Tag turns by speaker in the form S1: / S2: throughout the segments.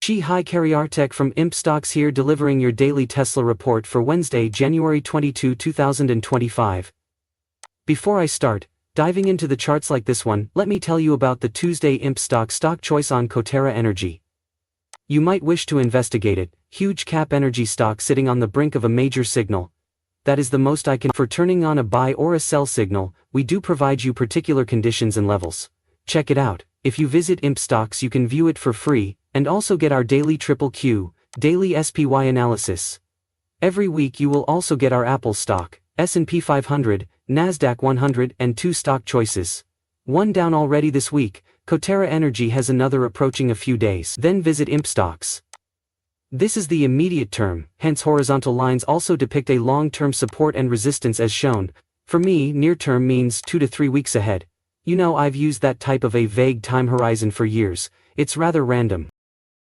S1: Hi Tech from Imp Stocks here, delivering your daily Tesla report for Wednesday, January 22, 2025. Before I start diving into the charts like this one, let me tell you about the Tuesday Imp stock choice on Coterra Energy. You might wish to investigate it, huge cap energy stock sitting on the brink of a major signal. That is the most I can for turning on a buy or a sell signal. We do provide you particular conditions and levels. Check it out. If you visit Imp Stocks, you can view it for free, and also get our daily QQ, daily SPY analysis. Every week you will also get our Apple stock, S&P 500, NASDAQ 100 and 2 stock choices. One down already this week. Coterra Energy has another approaching a few days. Then visit Imp Stocks. This is the immediate term, hence horizontal lines also depict a long-term support and resistance as shown. For me, near-term means 2 to 3 weeks ahead. You know, I've used that type of a vague time horizon for years. It's rather random.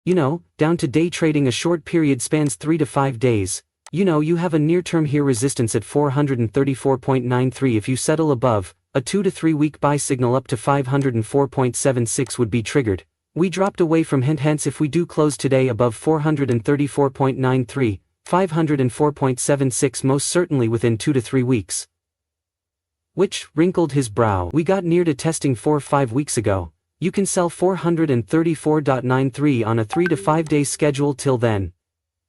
S1: You know, down to day trading, a short period spans 3 to 5 days. You know, you have a near-term here resistance at 434.93. If you settle above, a 2 to 3 week buy signal up to 504.76 would be triggered. We dropped away from hence if we do close today above 434.93, 504.76 most certainly within 2 to 3 weeks. Which wrinkled his brow. We got near to testing 4 or 5 weeks ago. You can sell 434.93 on a 3 to 5 day schedule till then.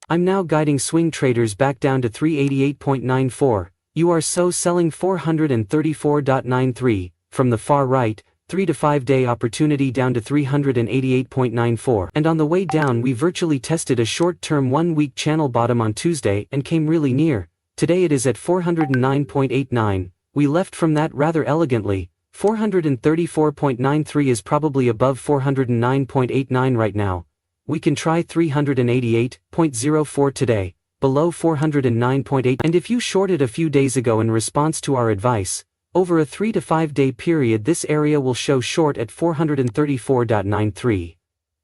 S1: I'm now guiding swing traders back down to 388.94. You are so selling 434.93, from the far right, 3 to 5 day opportunity down to 388.94. And on the way down we virtually tested a short-term 1 week channel bottom on Tuesday and came really near. Today it is at 409.89. We left from that rather elegantly. 434.93 is probably above 409.89 right now. We can try 388.04 today, below 409.8. And if you shorted a few days ago in response to our advice, over a 3 to 5 day period this area will show short at 434.93.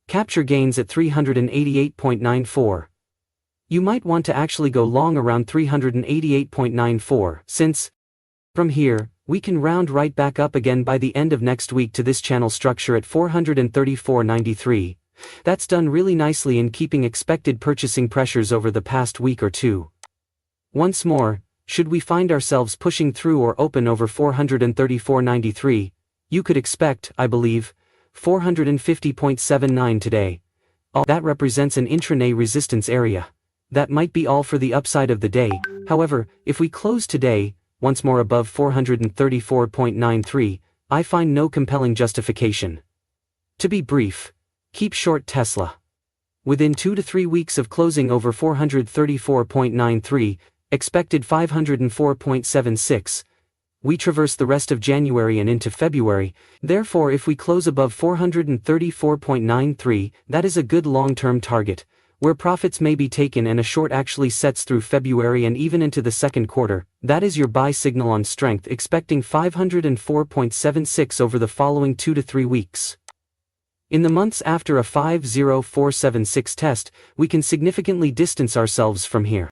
S1: Capture gains at 388.94. You might want to actually go long around 388.94, since from here, we can round right back up again by the end of next week to this channel structure at 434.93. That's done really nicely in keeping expected purchasing pressures over the past week or two. Once more, should we find ourselves pushing through or open over 434.93, you could expect, I believe, 450.79 today. That represents an intraday resistance area. That might be all for the upside of the day. However, if we close today once more above 434.93, I find no compelling justification. To be brief, keep short Tesla. Within 2 to 3 weeks of closing over 434.93, expected 504.76, we traverse the rest of January and into February. Therefore, if we close above 434.93, that is a good long-term target, where profits may be taken and a short actually sets through February and even into the second quarter. That is your buy signal on strength, expecting 504.76 over the following 2 to 3 weeks. In the months after a 50476 test, we can significantly distance ourselves from here.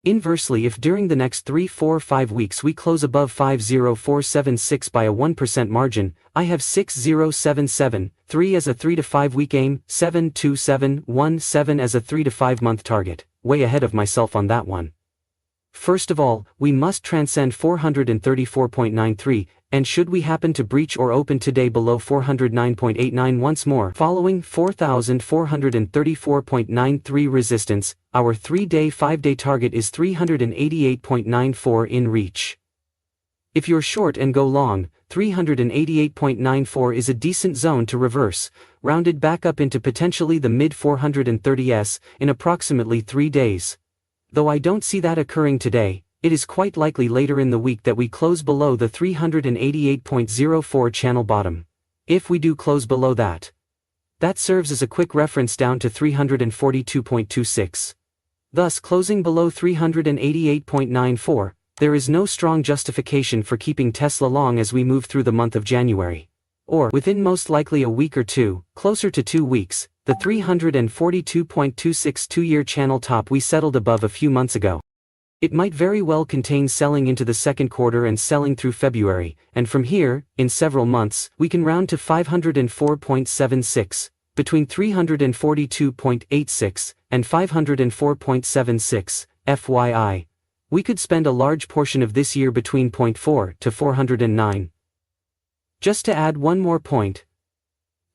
S1: Inversely, if during the next 3, 4, 5 weeks we close above 50476 by a 1% margin, I have 6077.3 as a 3 to 5 week aim, 72717 as a 3 to 5 month target. Way ahead of myself on that one. First of all, we must transcend 434.93, and should we happen to breach or open today below 409.89 once more following 4,434.93 resistance, our 3-day 5-day target is 388.94 in reach. If you're short and go long, 388.94 is a decent zone to reverse, rounded back up into potentially the mid-430s in approximately 3 days. Though I don't see that occurring today, it is quite likely later in the week that we close below the 388.04 channel bottom. If we do close below that, that serves as a quick reference down to 342.26. Thus, closing below 388.94, there is no strong justification for keeping Tesla long as we move through the month of January. Or, within most likely a week or two, closer to 2 weeks, the 342.26 2-year channel top we settled above a few months ago. It might very well contain selling into the second quarter and selling through February, and from here, in several months, we can round to 504.76, between 342.86 and 504.76, FYI. We could spend a large portion of this year between 0.4 to 409. Just to add one more point.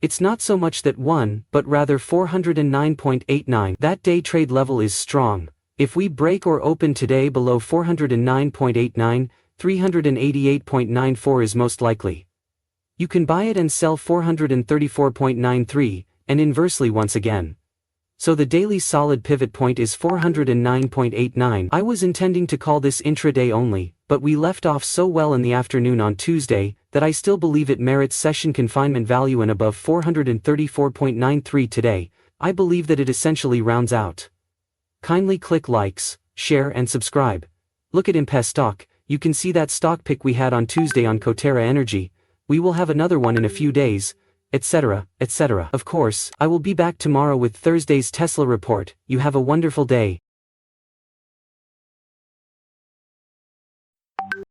S1: It's not so much that one, but rather 409.89. That day trade level is strong. If we break or open today below 409.89, 388.94 is most likely. You can buy it and sell 434.93, and inversely once again. So the daily solid pivot point is 409.89. I was intending to call this intraday only, but we left off so well in the afternoon on Tuesday, that I still believe it merits session confinement value and above 434.93 today. I believe that it essentially rounds out. Kindly click likes, share and subscribe. Look at Imp Stock, you can see that stock pick we had on Tuesday on Coterra Energy. We will have another one in a few days, etc., etc. Of course, I will be back tomorrow with Thursday's Tesla report. You have a wonderful day.